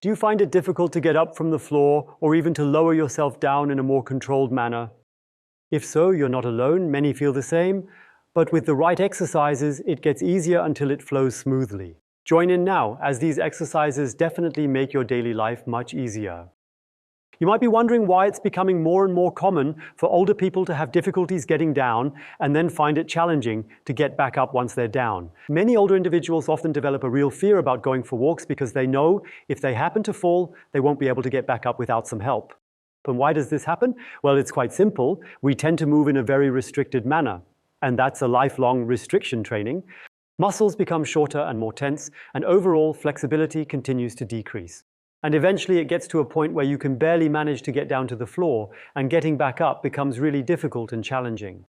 Do you find it difficult to get up from the floor or even to lower yourself down in a more controlled manner? If so, you're not alone, many feel the same, but with the right exercises, it gets easier until it flows smoothly. Join in now, as these exercises definitely make your daily life much easier. You might be wondering why it's becoming more and more common for older people to have difficulties getting down and then find it challenging to get back up once they're down. Many older individuals often develop a real fear about going for walks because they know if they happen to fall, they won't be able to get back up without some help. And why does this happen? Well, it's quite simple. We tend to move in a very restricted manner, and that's a lifelong restriction training. Muscles become shorter and more tense, and overall flexibility continues to decrease. And eventually it gets to a point where you can barely manage to get down to the floor, and getting back up becomes really difficult and challenging.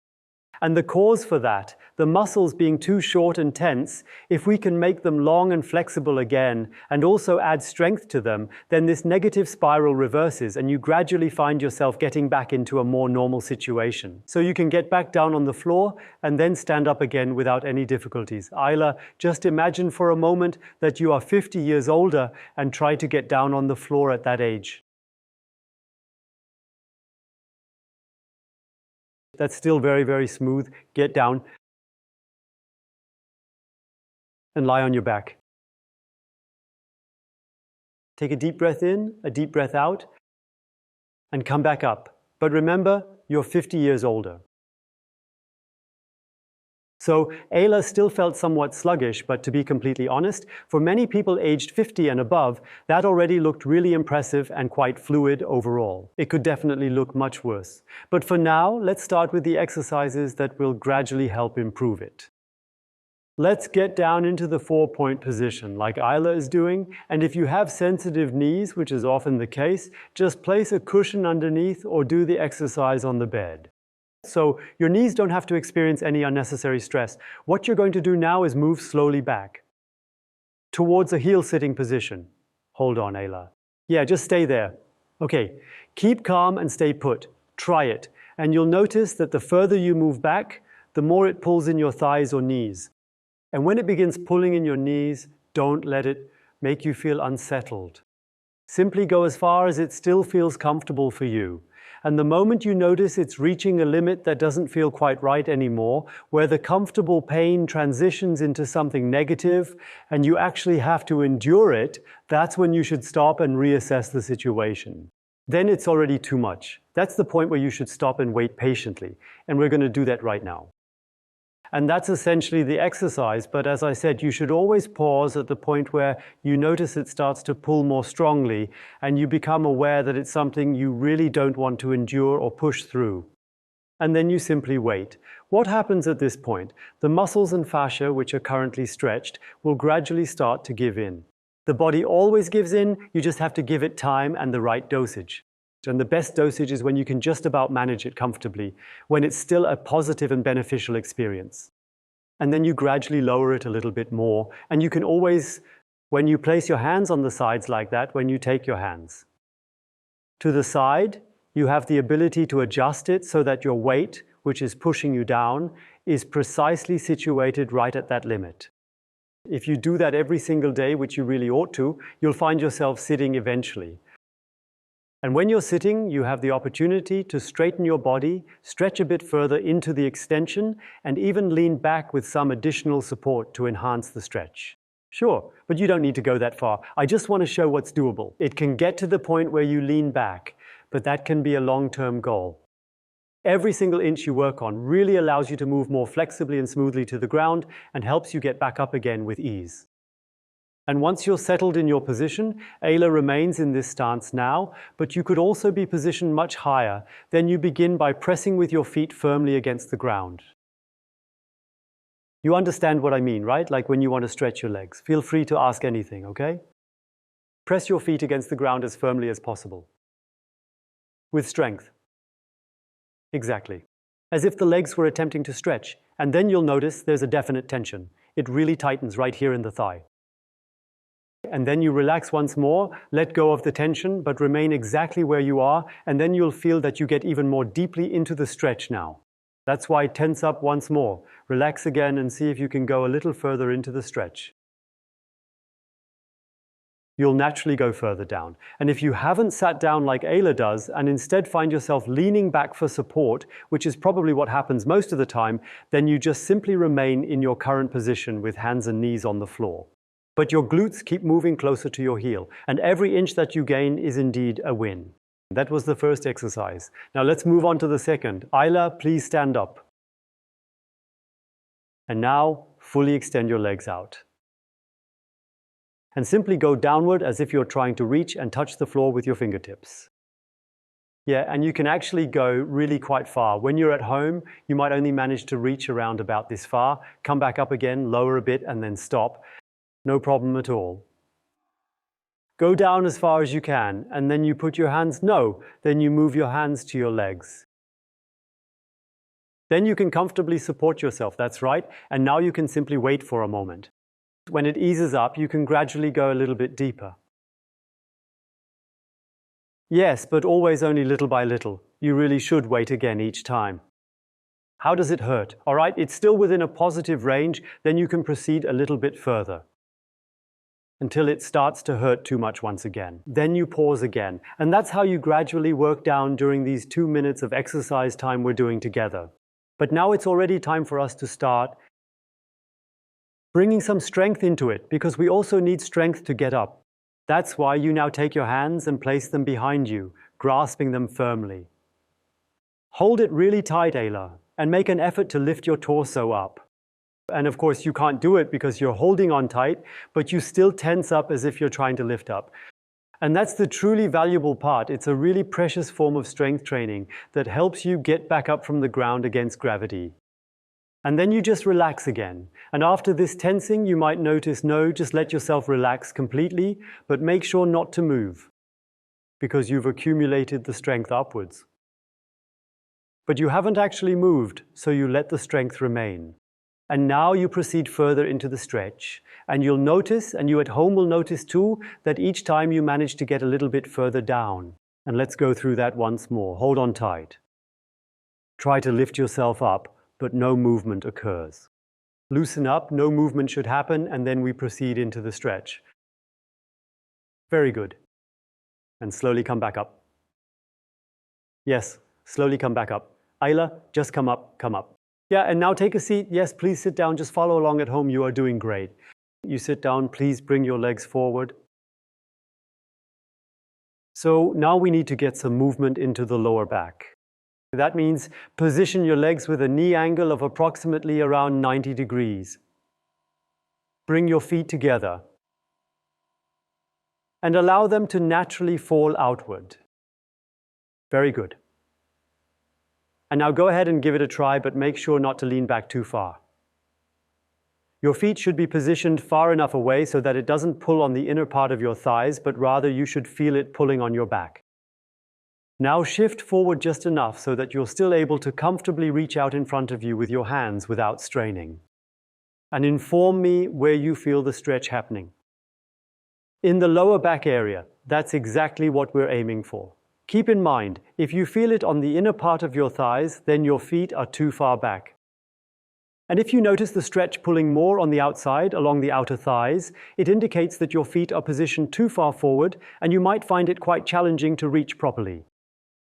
And the cause for that, the muscles being too short and tense, if we can make them long and flexible again and also add strength to them, then this negative spiral reverses and you gradually find yourself getting back into a more normal situation. So you can get back down on the floor and then stand up again without any difficulties. Isla, just imagine for a moment that you are 50 years older and try to get down on the floor at that age. That's still very, very smooth. Get down and lie on your back. Take a deep breath in, a deep breath out, and come back up. But remember, you're 50 years older. So Ayla still felt somewhat sluggish, but to be completely honest, for many people aged 50 and above, that already looked really impressive and quite fluid overall. It could definitely look much worse. But for now, let's start with the exercises that will gradually help improve it. Let's get down into the 4-point position like Ayla is doing, and if you have sensitive knees, which is often the case, just place a cushion underneath or do the exercise on the bed. So your knees don't have to experience any unnecessary stress. What you're going to do now is move slowly back towards a heel sitting position. Hold on, Ayla. Yeah, just stay there. Okay, keep calm and stay put. Try it. And you'll notice that the further you move back, the more it pulls in your thighs or knees. And when it begins pulling in your knees, don't let it make you feel unsettled. Simply go as far as it still feels comfortable for you. And the moment you notice it's reaching a limit that doesn't feel quite right anymore, where the comfortable pain transitions into something negative and you actually have to endure it, that's when you should stop and reassess the situation. Then it's already too much. That's the point where you should stop and wait patiently. And we're going to do that right now. And that's essentially the exercise, but as I said, you should always pause at the point where you notice it starts to pull more strongly and you become aware that it's something you really don't want to endure or push through. And then you simply wait. What happens at this point? The muscles and fascia, which are currently stretched, will gradually start to give in. The body always gives in, you just have to give it time and the right dosage. And the best dosage is when you can just about manage it comfortably, when it's still a positive and beneficial experience. And then you gradually lower it a little bit more. And you can always, when you place your hands on the sides like that, when you take your hands to the side, you have the ability to adjust it so that your weight, which is pushing you down, is precisely situated right at that limit. If you do that every single day, which you really ought to, you'll find yourself sitting eventually. And when you're sitting, you have the opportunity to straighten your body, stretch a bit further into the extension, and even lean back with some additional support to enhance the stretch. Sure, but you don't need to go that far. I just want to show what's doable. It can get to the point where you lean back, but that can be a long-term goal. Every single inch you work on really allows you to move more flexibly and smoothly to the ground and helps you get back up again with ease. And once you're settled in your position, Ayla remains in this stance now, but you could also be positioned much higher. Then you begin by pressing with your feet firmly against the ground. You understand what I mean, right? Like when you want to stretch your legs. Feel free to ask anything, okay? Press your feet against the ground as firmly as possible. With strength. Exactly. As if the legs were attempting to stretch. And then you'll notice there's a definite tension. It really tightens right here in the thigh. And then you relax once more, let go of the tension, but remain exactly where you are, and then you'll feel that you get even more deeply into the stretch now. That's why tense up once more. Relax again and see if you can go a little further into the stretch. you'll naturally go further down. And if you haven't sat down like Ayla does and instead find yourself leaning back for support, which is probably what happens most of the time, then you just simply remain in your current position with hands and knees on the floor. But your glutes keep moving closer to your heel, and every inch that you gain is indeed a win. That was the first exercise. Now let's move on to the second. Ayla, please stand up. And now, fully extend your legs out. And simply go downward as if you're trying to reach and touch the floor with your fingertips. Yeah, and you can actually go really quite far. When you're at home, you might only manage to reach around about this far, come back up again, lower a bit, and then stop. No problem at all. Go down as far as you can, and then you put your hands, then you move your hands to your legs. Then you can comfortably support yourself, that's right, and now you can simply wait for a moment. When it eases up, you can gradually go a little bit deeper. Yes, but always only little by little. You really should wait again each time. How does it hurt? All right, it's still within a positive range, then you can proceed a little bit further until it starts to hurt too much once again. Then you pause again, and that's how you gradually work down during these 2 minutes of exercise time we're doing together. But now it's already time for us to start bringing some strength into it, because we also need strength to get up. That's why you now take your hands and place them behind you, grasping them firmly. Hold it really tight, Ayla, and make an effort to lift your torso up. And of course, you can't do it because you're holding on tight, but you still tense up as if you're trying to lift up. And that's the truly valuable part. It's a really precious form of strength training that helps you get back up from the ground against gravity. And then you just relax again. And after this tensing, you might notice, just let yourself relax completely, but make sure not to move, because you've accumulated the strength upwards. But you haven't actually moved, so you let the strength remain. And now you proceed further into the stretch. And you'll notice, and you at home will notice too, that each time you manage to get a little bit further down. And let's go through that once more. Hold on tight. Try to lift yourself up, but no movement occurs. Loosen up, no movement should happen, and then we proceed into the stretch. Very good. And slowly come back up. Yes, slowly come back up. Ayla, just come up, come up. Yeah, and now take a seat. Yes, please sit down. Just follow along at home. You are doing great. You sit down. Please bring your legs forward. So now we need to get some movement into the lower back. That means position your legs with a knee angle of approximately around 90 degrees. Bring your feet together and allow them to naturally fall outward. Very good. And now go ahead and give it a try, but make sure not to lean back too far. Your feet should be positioned far enough away so that it doesn't pull on the inner part of your thighs, but rather you should feel it pulling on your back. Now shift forward just enough so that you're still able to comfortably reach out in front of you with your hands without straining. And inform me where you feel the stretch happening. In the lower back area, that's exactly what we're aiming for. Keep in mind, if you feel it on the inner part of your thighs, then your feet are too far back. And if you notice the stretch pulling more on the outside along the outer thighs, it indicates that your feet are positioned too far forward and you might find it quite challenging to reach properly.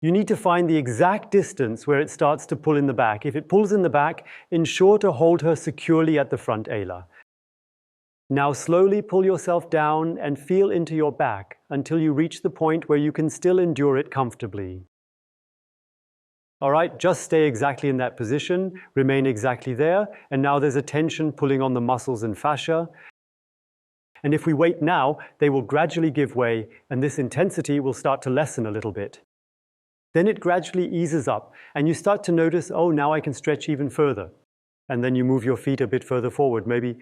You need to find the exact distance where it starts to pull in the back. If it pulls in the back, ensure to hold her securely at the front, Ayla. Now slowly pull yourself down and feel into your back until you reach the point where you can still endure it comfortably. All right, just stay exactly in that position, remain exactly there, and now there's a tension pulling on the muscles and fascia. And if we wait now, they will gradually give way, and this intensity will start to lessen a little bit. Then it gradually eases up, and you start to notice, now I can stretch even further. And then you move your feet a bit further forward, maybe.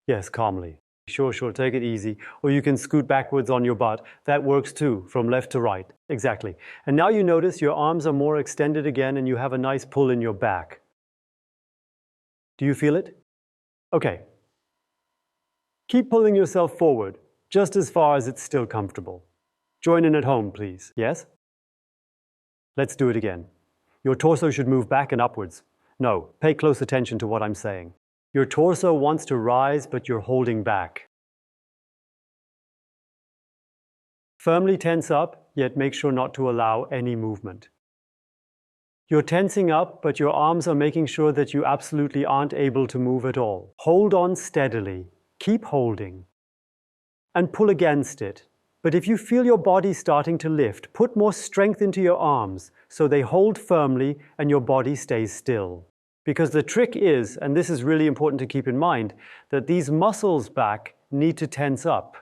Yes, calmly. Sure, take it easy. Or you can scoot backwards on your butt. That works too, from left to right. Exactly. And now you notice your arms are more extended again, and you have a nice pull in your back. Do you feel it? Okay. Keep pulling yourself forward, just as far as it's still comfortable. Join in at home, please. Yes? Let's do it again. Your torso should move back and upwards. No, pay close attention to what I'm saying. Your torso wants to rise, but you're holding back. Firmly tense up, yet make sure not to allow any movement. You're tensing up, but your arms are making sure that you absolutely aren't able to move at all. Hold on steadily. Keep holding. And pull against it. But if you feel your body starting to lift, put more strength into your arms so they hold firmly and your body stays still. Because the trick is, and this is really important to keep in mind, that these muscles back need to tense up,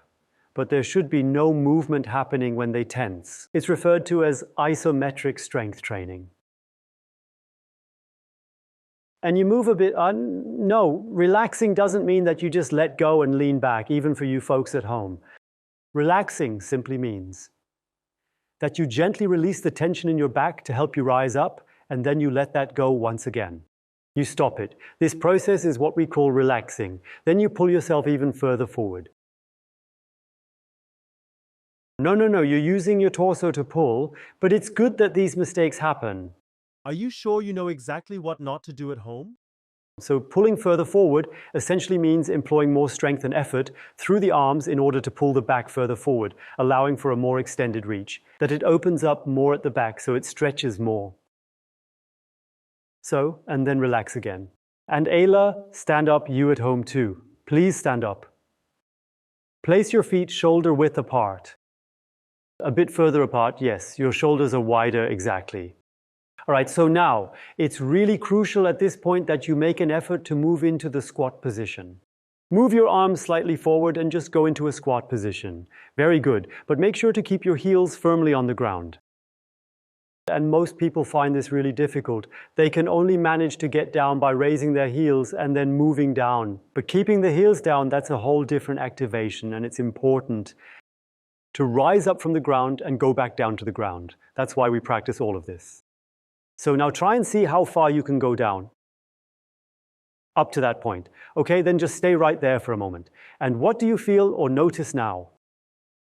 but there should be no movement happening when they tense. It's referred to as isometric strength training. And you move a bit, no, relaxing doesn't mean that you just let go and lean back, even for you folks at home. Relaxing simply means that you gently release the tension in your back to help you rise up, and then you let that go once again. You stop it. This process is what we call relaxing. Then you pull yourself even further forward. No, you're using your torso to pull, but it's good that these mistakes happen. Are you sure you know exactly what not to do at home? So pulling further forward essentially means employing more strength and effort through the arms in order to pull the back further forward, allowing for a more extended reach, that it opens up more at the back so it stretches more. So, and then relax again. And Ayla, stand up, you at home too. Please stand up. Place your feet shoulder width apart. A bit further apart, yes, your shoulders are wider, exactly. All right, so now, it's really crucial at this point that you make an effort to move into the squat position. Move your arms slightly forward and just go into a squat position. Very good, but make sure to keep your heels firmly on the ground. And most people find this really difficult. They can only manage to get down by raising their heels and then moving down. But keeping the heels down, that's a whole different activation, and it's important to rise up from the ground and go back down to the ground. That's why we practice all of this. So now try and see how far you can go down. Up to that point. Okay, then just stay right there for a moment. And what do you feel or notice now?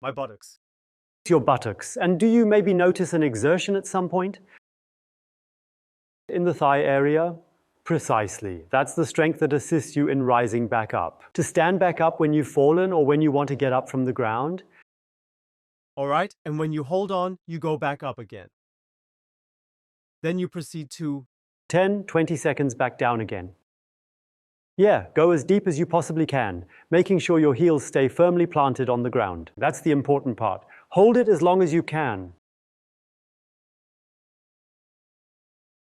My buttocks. Your buttocks. And do you maybe notice an exertion at some point? In the thigh area? Precisely. That's the strength that assists you in rising back up. To stand back up when you've fallen or when you want to get up from the ground. All right, and when you hold on, you go back up again. Then you proceed to 10, 20 seconds back down again. Yeah, go as deep as you possibly can, making sure your heels stay firmly planted on the ground. That's the important part. Hold it as long as you can.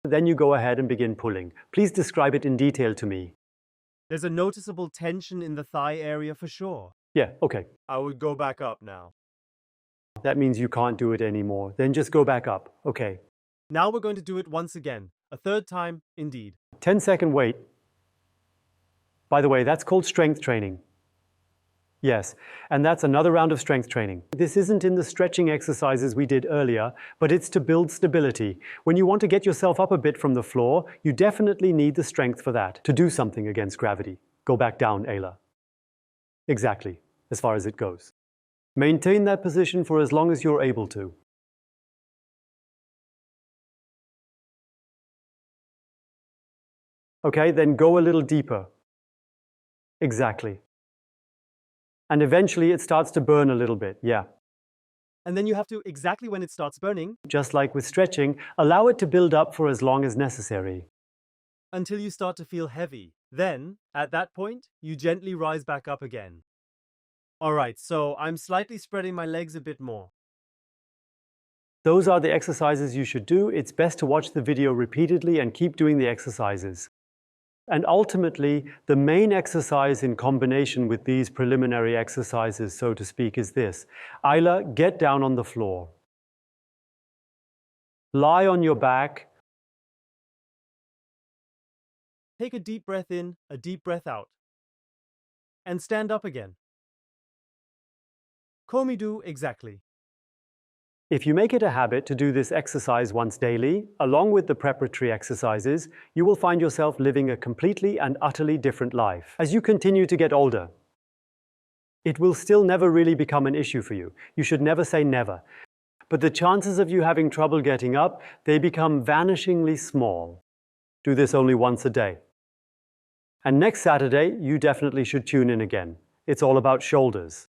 Then you go ahead and begin pulling. Please describe it in detail to me. There's a noticeable tension in the thigh area for sure. Yeah, okay. I would go back up now. That means you can't do it anymore. Then just go back up. Okay. Now we're going to do it once again. A third time, indeed. 10-second wait. By the way, that's called strength training. Yes, and that's another round of strength training. This isn't in the stretching exercises we did earlier, but it's to build stability. When you want to get yourself up a bit from the floor, you definitely need the strength for that, to do something against gravity. Go back down, Ayla. Exactly, as far as it goes. Maintain that position for as long as you're able to. Okay, then go a little deeper. Exactly. And eventually it starts to burn a little bit, yeah. And then you have to, exactly when it starts burning, Just like with stretching, allow it to build up for as long as necessary. until you start to feel heavy. Then, at that point, you gently rise back up again. All right, so I'm slightly spreading my legs a bit more. Those are the exercises you should do. It's best to watch the video repeatedly and keep doing the exercises. And ultimately, the main exercise in combination with these preliminary exercises, so to speak, is this. Ayla, get down on the floor. Lie on your back. Take a deep breath in, a deep breath out. And stand up again. Komidu exactly. If you make it a habit to do this exercise once daily, along with the preparatory exercises, you will find yourself living a completely and utterly different life. As you continue to get older, it will still never really become an issue for you. You should never say never. But the chances of you having trouble getting up, they become vanishingly small. Do this only once a day. And next Saturday, you definitely should tune in again. It's all about shoulders.